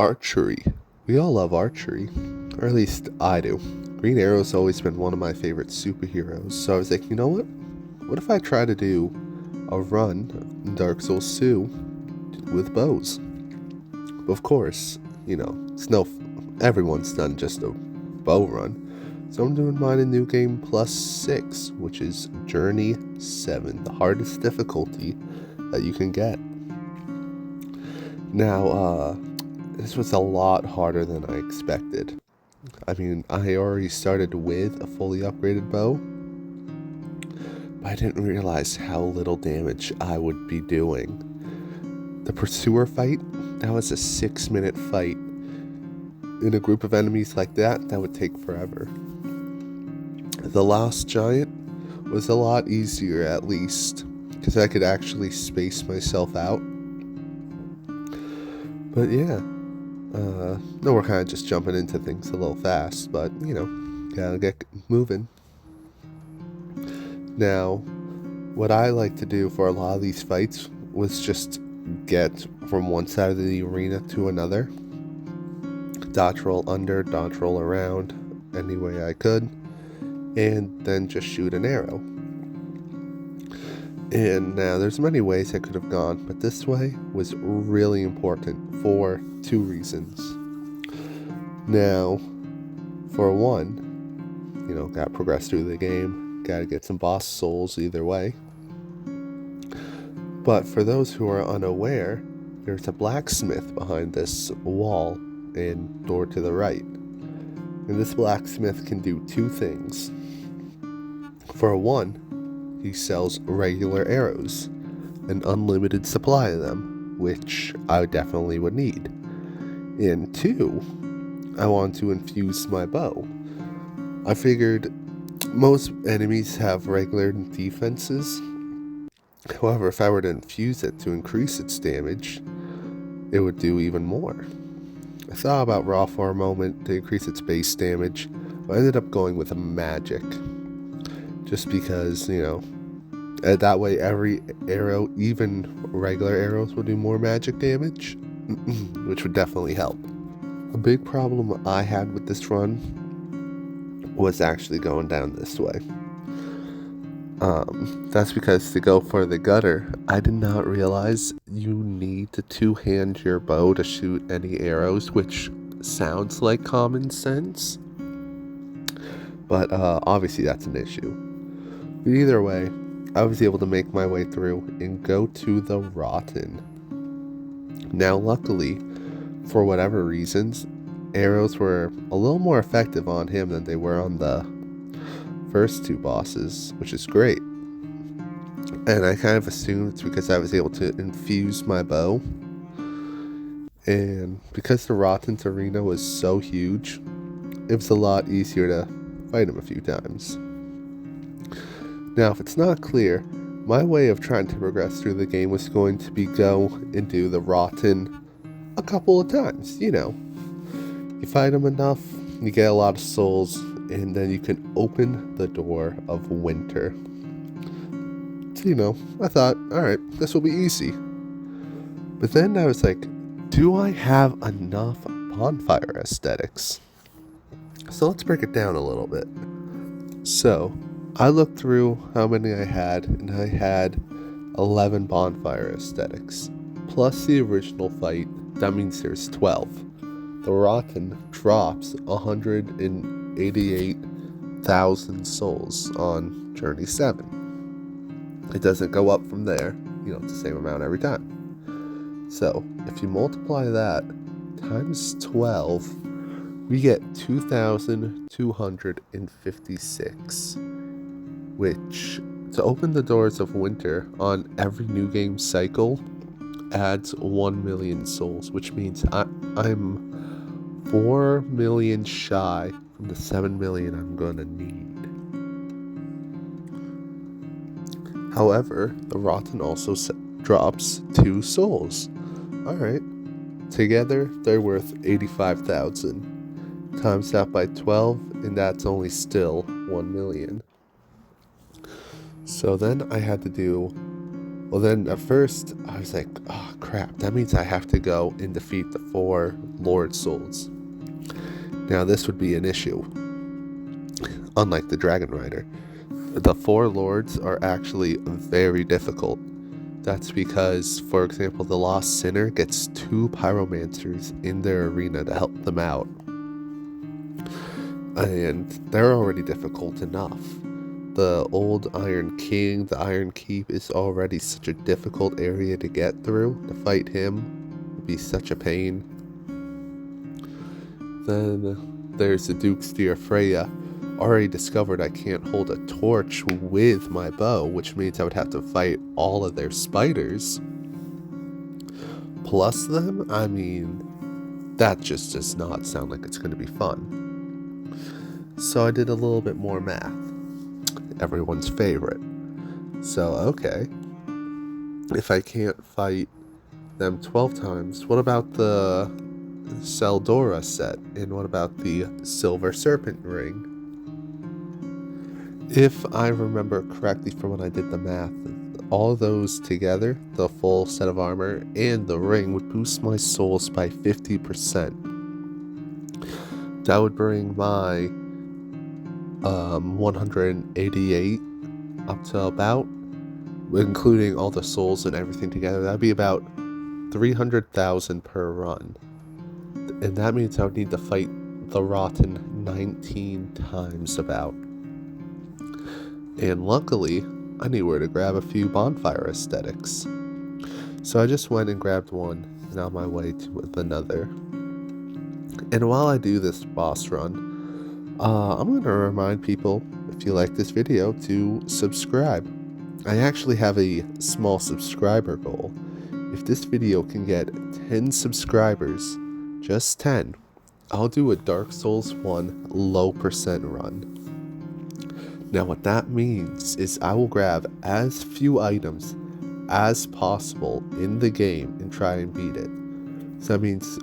Archery. We all love archery, or at least I do. Green Arrow's always been one of my favorite superheroes, so I was like, you know what? What if I try to do a run in Dark Souls 2 with bows? Of course, it's no. Everyone's done just a bow run. So I'm doing mine in New Game Plus 6, which is Journey 7, the hardest difficulty that you can get. Now, this was a lot harder than I expected. I mean, I already started with a fully upgraded bow, but I didn't realize how little damage I would be doing. The Pursuer fight, that was a 6-minute fight. In a group of enemies like that would take forever. The Last Giant was a lot easier, at least, because I could actually space myself out. But yeah, no, we're kind of just jumping into things a little fast, but gotta get moving. Now, what I like to do for a lot of these fights was just get from one side of the arena to another. Dodge roll under, dodge roll around any way I could, and then just shoot an arrow. And now there's many ways I could have gone, but this way was really important for 2 reasons. Now, for one, gotta progress through the game, gotta get some boss souls either way. But for those who are unaware, there's a blacksmith behind this wall and door to the right. And this blacksmith can do 2 things. For one, he sells regular arrows, an unlimited supply of them, which I definitely would need. And 2, I want to infuse my bow. I figured most enemies have regular defenses. However, if I were to infuse it to increase its damage, it would do even more. I thought about Raw for a moment to increase its base damage, but I ended up going with a magic. Just because, that way every arrow, even regular arrows, will do more magic damage, which would definitely help. A big problem I had with this run was actually going down this way. That's because to go for the gutter, I did not realize you need to 2-hand your bow to shoot any arrows, which sounds like common sense, but obviously that's an issue. But either way, I was able to make my way through and go to the Rotten. Now luckily, for whatever reasons, arrows were a little more effective on him than they were on the first 2 bosses, which is great. And I kind of assumed it's because I was able to infuse my bow. And because the Rotten's arena was so huge, it was a lot easier to fight him a few times. Now, if it's not clear, my way of trying to progress through the game was going to be go and do the Rotten a couple of times, You fight him enough, you get a lot of souls, and then you can open the door of winter. So, I thought, alright, this will be easy. But then I was like, do I have enough bonfire aesthetics? So let's break it down a little bit. So, I looked through how many I had, and I had 11 bonfire aesthetics. Plus the original fight, that means there's 12. The Rotten drops 188,000 souls on Journey 7. It doesn't go up from there, it's the same amount every time. So, if you multiply that times 12, we get 2,256, which, to open the doors of winter on every new game cycle, adds 1 million souls, which means I'm 4 million shy from the 7 million I'm gonna need. However, the Rotten also drops 2 souls. Alright, together they're worth 85,000. Times that by 12, and that's only still 1 million. So then I had to do Well, then at first I was like, oh crap, that means I have to go and defeat the 4 Lord Souls. Now this would be an issue. Unlike the Dragon Rider, the 4 Lords are actually very difficult. That's because, for example, the Lost Sinner gets 2 Pyromancers in their arena to help them out. And they're already difficult enough. The old Iron King, the Iron Keep, is already such a difficult area to get through. To fight him would be such a pain. Then there's the Duke's Dear Freya. Already discovered I can't hold a torch with my bow, which means I would have to fight all of their spiders. Plus them? I mean, that just does not sound like it's going to be fun. So I did a little bit more math. Everyone's favorite. So, okay. If I can't fight them 12 times, what about the Seldora set? And what about the Silver Serpent Ring? If I remember correctly from when I did the math, all those together, the full set of armor and the ring, would boost my souls by 50%. That would bring my 188 up to about, including all the souls and everything together, that'd be about 300,000 per run. And that means I would need to fight the Rotten 19 times about. And luckily, I knew where to grab a few bonfire aesthetics. So I just went and grabbed one and on my way to another. And while I do this boss run, I'm going to remind people, if you like this video, to subscribe. I actually have a small subscriber goal. If this video can get 10 subscribers, just 10, I'll do a Dark Souls 1 low percent run. Now what that means is I will grab as few items as possible in the game and try and beat it. So that means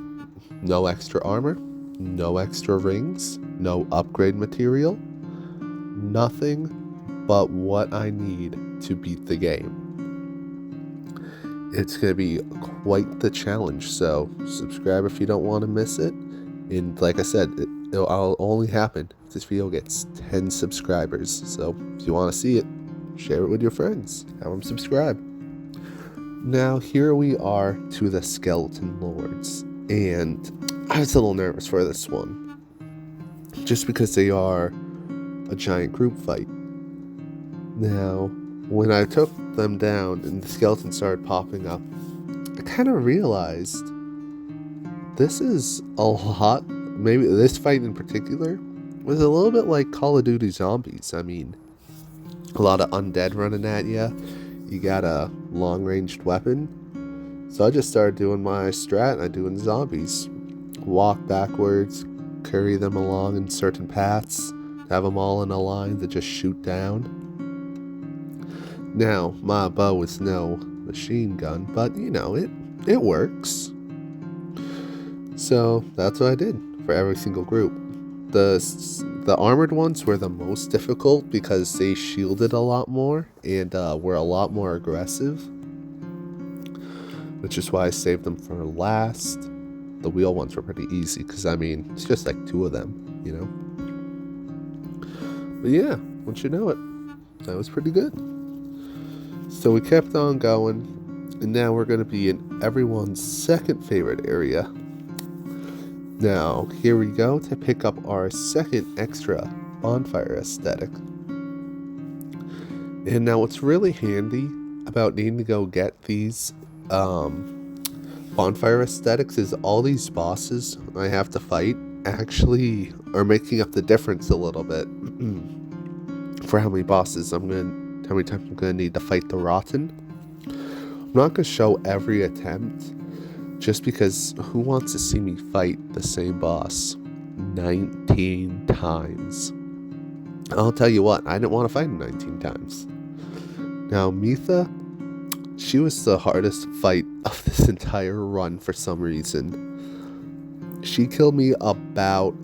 no extra armor, no extra rings, no upgrade material, nothing but what I need to beat the game. It's going to be quite the challenge, so subscribe if you don't want to miss it. And like I said, it'll only happen if this video gets 10 subscribers. So if you want to see it, share it with your friends. Have them subscribe. Now here we are to the Skeleton Lords. And I was a little nervous for this one. Just because they are a giant group fight. Now, when I took them down and the skeletons started popping up, I kind of realized this is a lot, maybe this fight in particular, was a little bit like Call of Duty Zombies. I mean, a lot of undead running at you. You got a long-ranged weapon. So I just started doing my strat I do in Zombies. Walk backwards, carry them along in certain paths, have them all in a line to just shoot down. Now, my bow is no machine gun, but you know, it works. So that's what I did for every single group. The armored ones were the most difficult because they shielded a lot more and were a lot more aggressive, which is why I saved them for last. The wheel ones were pretty easy because, I mean, it's just like 2 of them, you know. But yeah, once you know it, that was pretty good. So we kept on going, and now we're going to be in everyone's second favorite area. Now, here we go to pick up our second extra bonfire aesthetic. And now what's really handy about needing to go get these bonfire aesthetics is all these bosses I have to fight actually are making up the difference a little bit for how many times I'm gonna need to fight the Rotten. I'm not gonna show every attempt, just because who wants to see me fight the same boss 19 times? I'll tell you what, I didn't want to fight him 19 times. Now, Mytha, she was the hardest fight of this entire run for some reason. She killed me about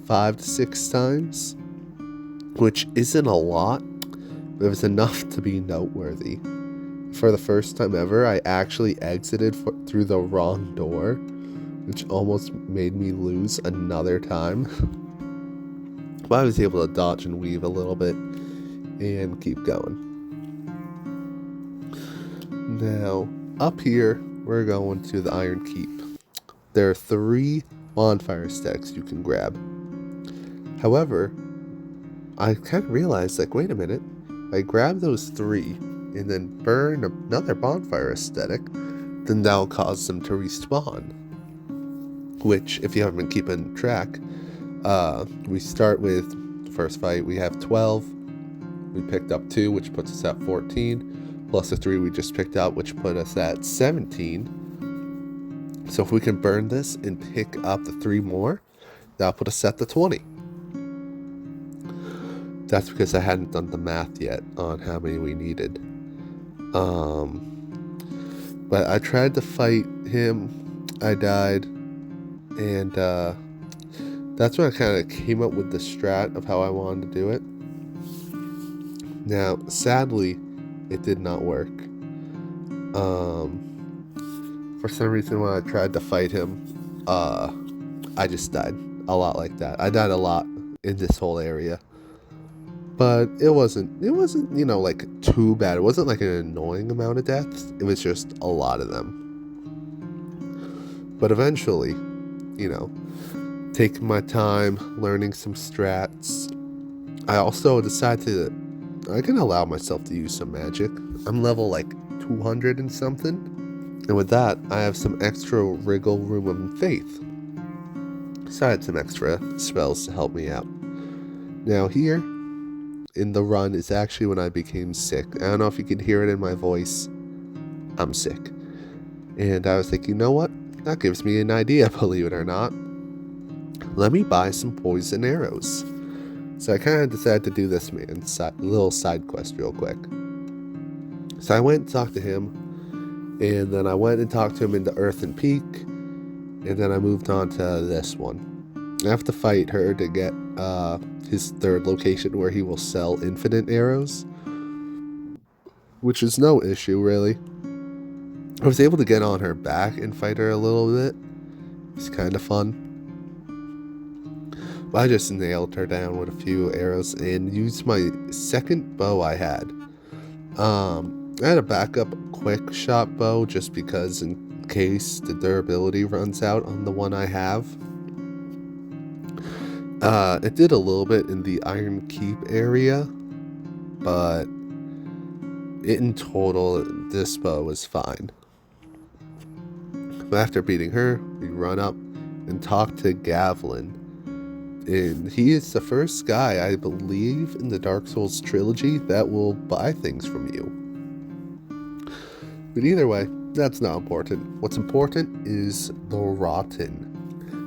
5 to 6 times, which isn't a lot, but it was enough to be noteworthy. for the first time ever, I actually exited through the wrong door, which almost made me lose another time. But I was able to dodge and weave a little bit and keep going. Now, up here, we're going to the Iron Keep. There are 3 bonfire sticks you can grab. However, I kind of realized, like, wait a minute, I grab those 3 and then burn another bonfire aesthetic, then that'll cause them to respawn. Which, if you haven't been keeping track, we start with the first fight, we have 12. We picked up 2, which puts us at 14, plus the 3 we just picked up, which put us at 17. So if we can burn this and pick up the 3 more, that'll put us at the 20. That's because I hadn't done the math yet on how many we needed. But I tried to fight him, I died, and that's when I kind of came up with the strat of how I wanted to do it. Now, sadly, it did not work. For some reason, when I tried to fight him, I just died a lot like that. I died a lot in this whole area. But it wasn't, like too bad. It wasn't like an annoying amount of deaths. It was just a lot of them. But eventually, taking my time, learning some strats, I also decided I can allow myself to use some magic. I'm level like 200 and something. And with that, I have some extra wriggle room of faith. So I had some extra spells to help me out. Now here, in the run, is actually when I became sick. I don't know if you can hear it in my voice. I'm sick. And I was like, you know what? That gives me an idea, believe it or not. Let me buy some poison arrows. So I kind of decided to do this little side quest real quick. So I went and talked to him, and then I went and talked to him in the Earthen Peak, and then I moved on to this one. I have to fight her to get his 3rd location where he will sell infinite arrows, which is no issue really. I was able to get on her back and fight her a little bit. It's kind of fun. But I just nailed her down with a few arrows and used my 2nd bow I had. I had a backup quick shot bow just because in case the durability runs out on the one I have. It did a little bit in the Iron Keep area, but in total, this bow was fine. But after beating her, we run up and talk to Gavlin. And he is the first guy, I believe, in the Dark Souls trilogy that will buy things from you. But either way, that's not important. What's important is the Rotten.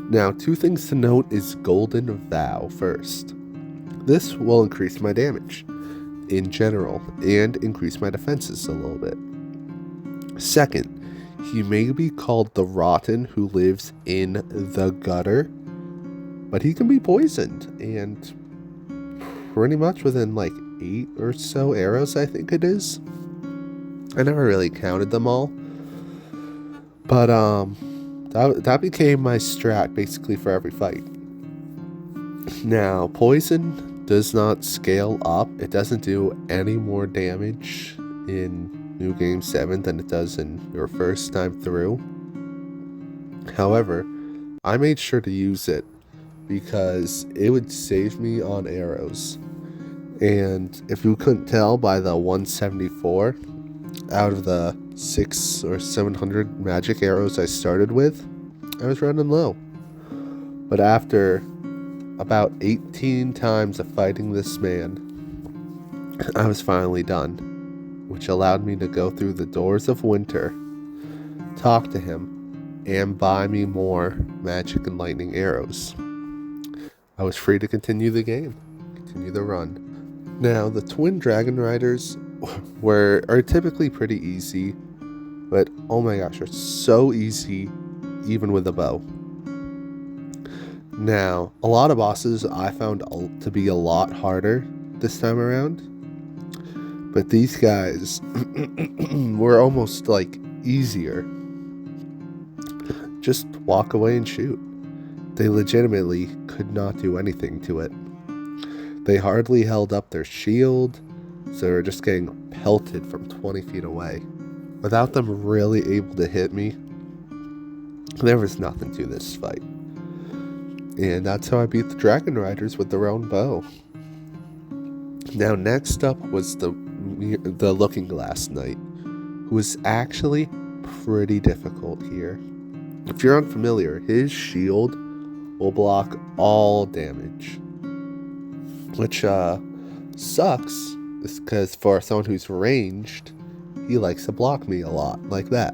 Now, 2 things to note is Golden Vow first. This will increase my damage in general and increase my defenses a little bit. Second, he may be called the Rotten who lives in the gutter, but he can be poisoned, and pretty much within like 8 or so arrows, I think it is. I never really counted them all, but that became my strat basically for every fight. Now, poison does not scale up. It doesn't do any more damage in New Game 7 than it does in your first time through. However, I made sure to use it because it would save me on arrows. And if you couldn't tell by the 174 out of the 600 or 700 magic arrows I started with, I was running low. But after about 18 times of fighting this man, I was finally done, which allowed me to go through the doors of winter, talk to him, and buy me more magic and lightning arrows. I was free to continue the game, continue the run. Now, the twin dragon riders are typically pretty easy, but oh my gosh, they're so easy even with a bow. Now, a lot of bosses I found to be a lot harder this time around, But these guys were almost like easier. Just walk away and shoot. They legitimately could not do anything to it. They hardly held up their shield, so they were just getting pelted from 20 feet away. Without them really able to hit me, there was nothing to this fight. And that's how I beat the Dragon Riders with their own bow. Now next up was the Looking Glass Knight, who was actually pretty difficult here. If you're unfamiliar, his shield will block all damage, which sucks, because for someone who's ranged, he likes to block me a lot like that.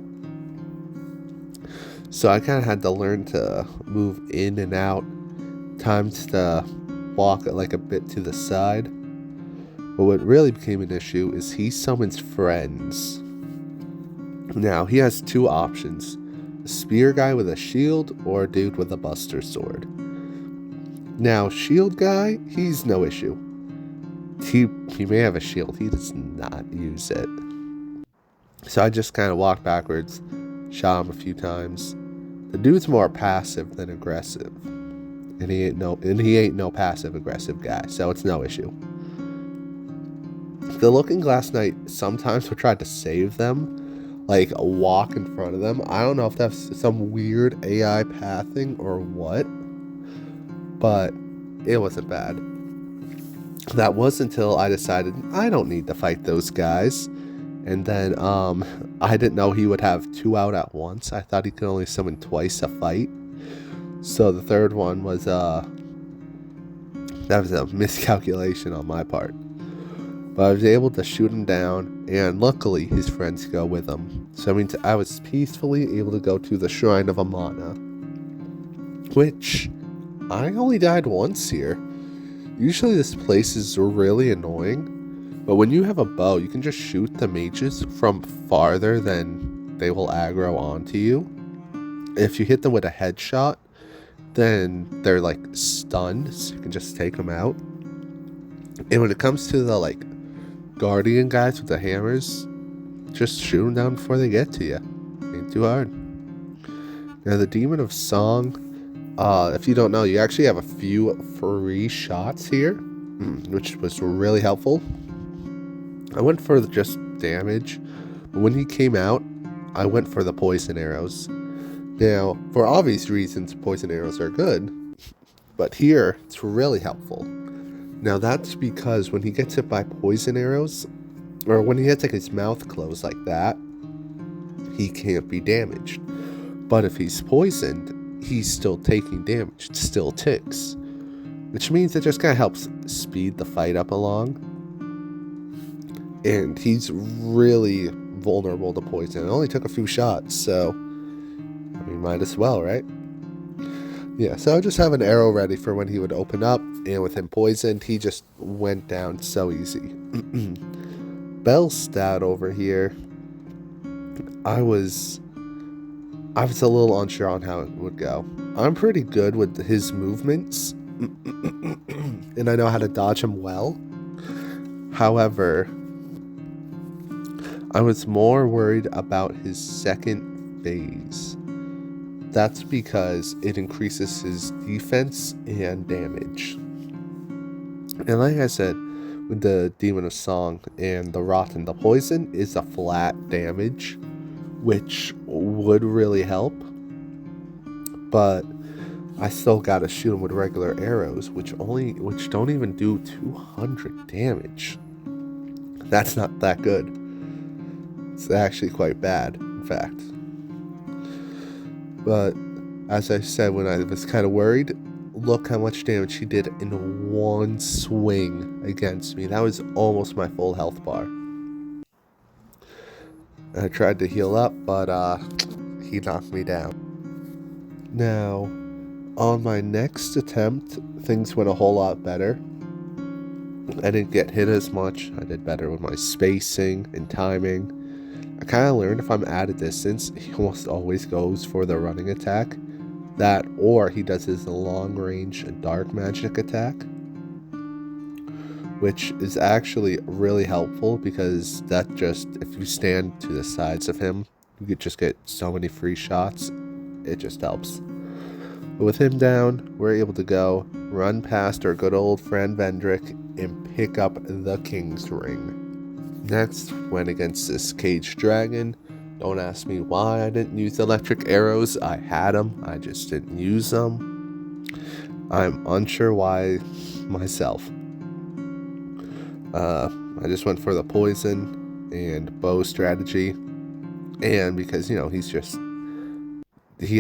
So I kind of had to learn to move in and out, times to walk like a bit to the side. But what really became an issue is he summons friends. Now he has two options: a spear guy with a shield or a dude with a buster sword. Now shield guy, he's no issue. He may have a shield, he does not use it. So I just kind of walked backwards, shot him a few times. The dude's more passive than aggressive, and he ain't no passive aggressive guy, so it's no issue. The Looking Glass Knight sometimes would try to save them, like walk in front of them. I don't know if that's some weird AI pathing or what, but it wasn't bad. That was until I decided I don't need to fight those guys. And then I didn't know he would have two out at once. I thought he could only summon twice a fight. So the third one was that was a miscalculation on my part. But I was able to shoot him down, and luckily his friends go with him. So I was peacefully able to go to the Shrine of Amana, which I only died once here. Usually this place is really annoying. But when you have a bow, you can just shoot the mages from farther than they will aggro onto you. If you hit them with a headshot, then they're like stunned, so you can just take them out. And when it comes to the like guardian guys with the hammers, just shoot them down before they get to you. Ain't too hard. Now the Demon of Song, if you don't know, you actually have a few free shots here, which was really helpful. I went for just damage, but when he came out, I went for the poison arrows. Now, for obvious reasons, poison arrows are good, but here, it's really helpful. Now, that's because when he gets hit by poison arrows, or when he has like his mouth closed like that, he can't be damaged. But if he's poisoned, he's still taking damage. It still ticks, which means it just kind of helps speed the fight up along. And he's really vulnerable to poison. It only took a few shots, so I mean, might as well, right? Yeah, so I just have an arrow ready for when he would open up, and with him poisoned, he just went down so easy. Bellstad over here, I was a little unsure on how it would go. I'm pretty good with his movements, and I know how to dodge him well. However, I was more worried about his second phase. That's because it increases his defense and damage. And like I said, with the Demon of Song and the Rotten, the poison is a flat damage, which would really help. But I still gotta shoot him with regular arrows, which don't even do 200 damage. That's not that good. It's actually quite bad, in fact. But as I said, when I was kind of worried, look how much damage he did in one swing against me. That was almost my full health bar. I tried to heal up, but he knocked me down. Now, on my next attempt, things went a whole lot better. I didn't get hit as much. I did better with my spacing and timing. I kind of learned if I'm at a distance, he almost always goes for the running attack. That, or he does his long range dark magic attack, which is actually really helpful because that just, if you stand to the sides of him, you could just get so many free shots. It just helps. But with him down, we're able to go run past our good old friend Vendrick and pick up the King's Ring. Next, went against this caged dragon. Don't ask me why I didn't use electric arrows. I had them, I just didn't use them. I'm unsure why myself. I just went for the poison and bow strategy. And because, he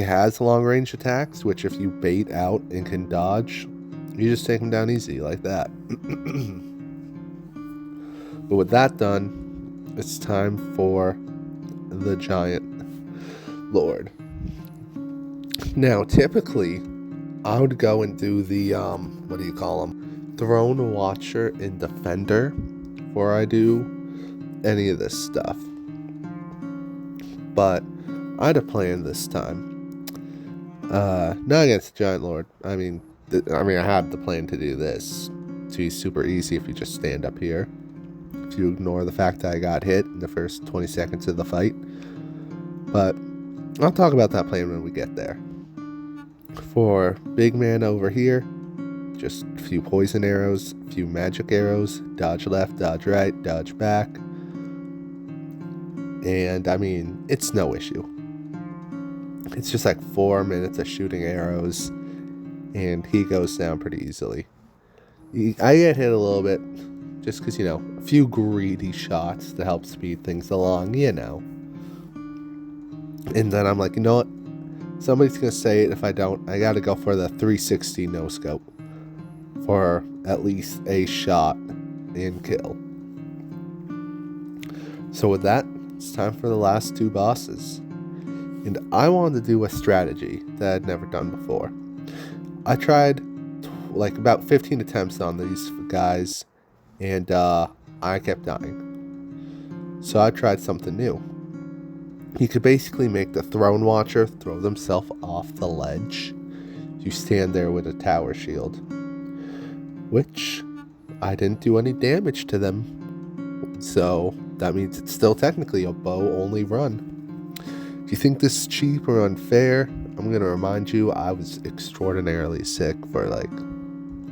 has long range attacks, which if you bait out and can dodge, you just take him down easy like that. But with that done, it's time for the Giant Lord. Now, typically, I would go and do the, Throne Watcher and Defender before I do any of this stuff. But I had a plan this time. Not against the Giant Lord. I had the plan to do this. It's be super easy if you just stand up here. If you ignore the fact that I got hit in the first 20 seconds of the fight. But I'll talk about that plan when we get there. For big man over here, just a few poison arrows, a few magic arrows, dodge left, dodge right, dodge back. And it's no issue. It's just like 4 minutes of shooting arrows, and he goes down pretty easily. I get hit a little bit, just because, a few greedy shots to help speed things along, And then I'm like, you know what? Somebody's going to say it. If I don't, I got to go for the 360 no-scope for at least a shot and kill. So with that, it's time for the last 2 bosses. And I wanted to do a strategy that I'd never done before. I tried about 15 attempts on these guys, and I kept dying. So I tried something new. You could basically make the Throne Watcher throw themselves off the ledge. You stand there with a tower shield, which I didn't do any damage to them. So that means it's still technically a bow-only run. If you think this is cheap or unfair, I'm going to remind you I was extraordinarily sick for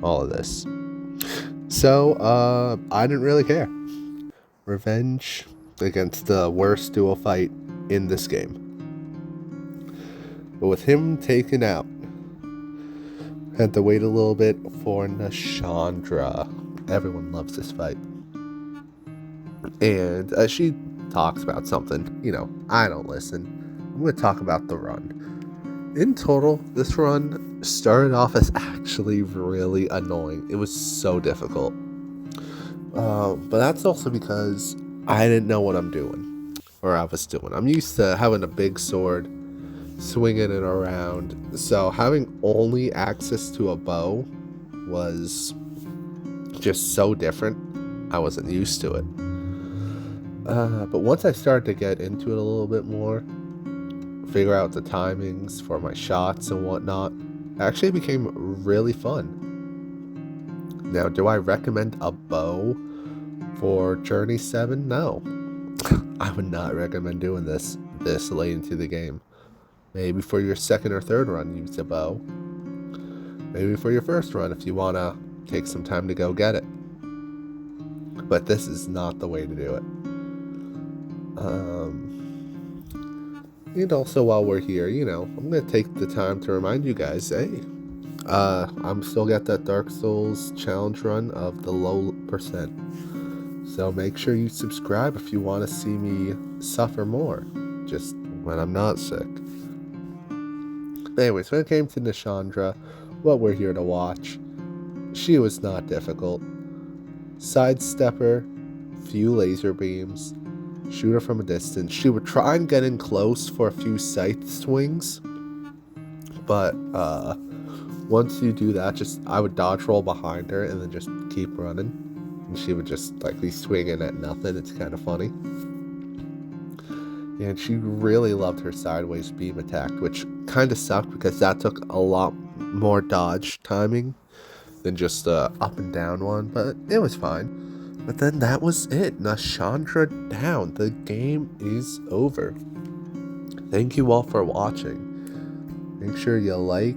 all of this. So I didn't really care. Revenge against the worst duo fight in this game. But with him taken out, had to wait a little bit for Nashandra. Everyone loves this fight. And she talks about something, I don't listen. I'm going to talk about the run. In total, this run started off as actually really annoying. It was so difficult. But that's also because I didn't know what I'm doing. Or I was doing. I'm used to having a big sword, swinging it around. So having only access to a bow was just so different. I wasn't used to it. But once I started to get into it a little bit more, figure out the timings for my shots and whatnot, it actually became really fun. Now, do I recommend a bow for Journey 7? No. I would not recommend doing this late into the game. Maybe for your second or third run, use a bow. Maybe for your first run if you want to take some time to go get it. But this is not the way to do it. And also while we're here, I'm going to take the time to remind you guys, hey, I'm still got that Dark Souls challenge run of the low percent. So make sure you subscribe if you want to see me suffer more, just when I'm not sick. But anyways, when it came to Nashandra, what we're here to watch, she was not difficult. Sidestepper, few laser beams, shoot her from a distance. She would try and get in close for a few sight swings, but once you do that, I would dodge roll behind her and then just keep running. And she would just be swinging at nothing. It's kind of funny. And she really loved her sideways beam attack, which kind of sucked because that took a lot more dodge timing than just a up and down one, but it was fine. But then that was it. Nashandra down. The game is over. Thank you all for watching. Make sure you like,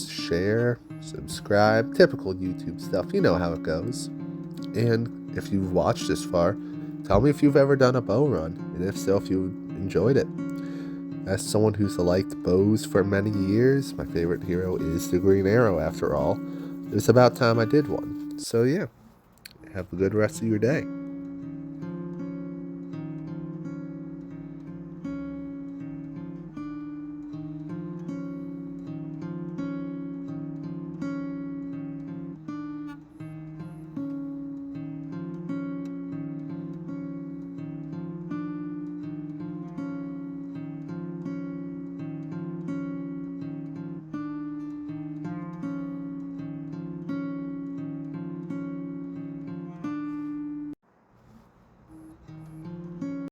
share, subscribe, typical YouTube stuff. You know how it goes. And if you've watched this far, tell me if you've ever done a bow run, and if so, if you enjoyed it. As someone who's liked bows for many years, my favorite hero is the Green Arrow after all. It was about time I did one. So yeah, have a good rest of your day.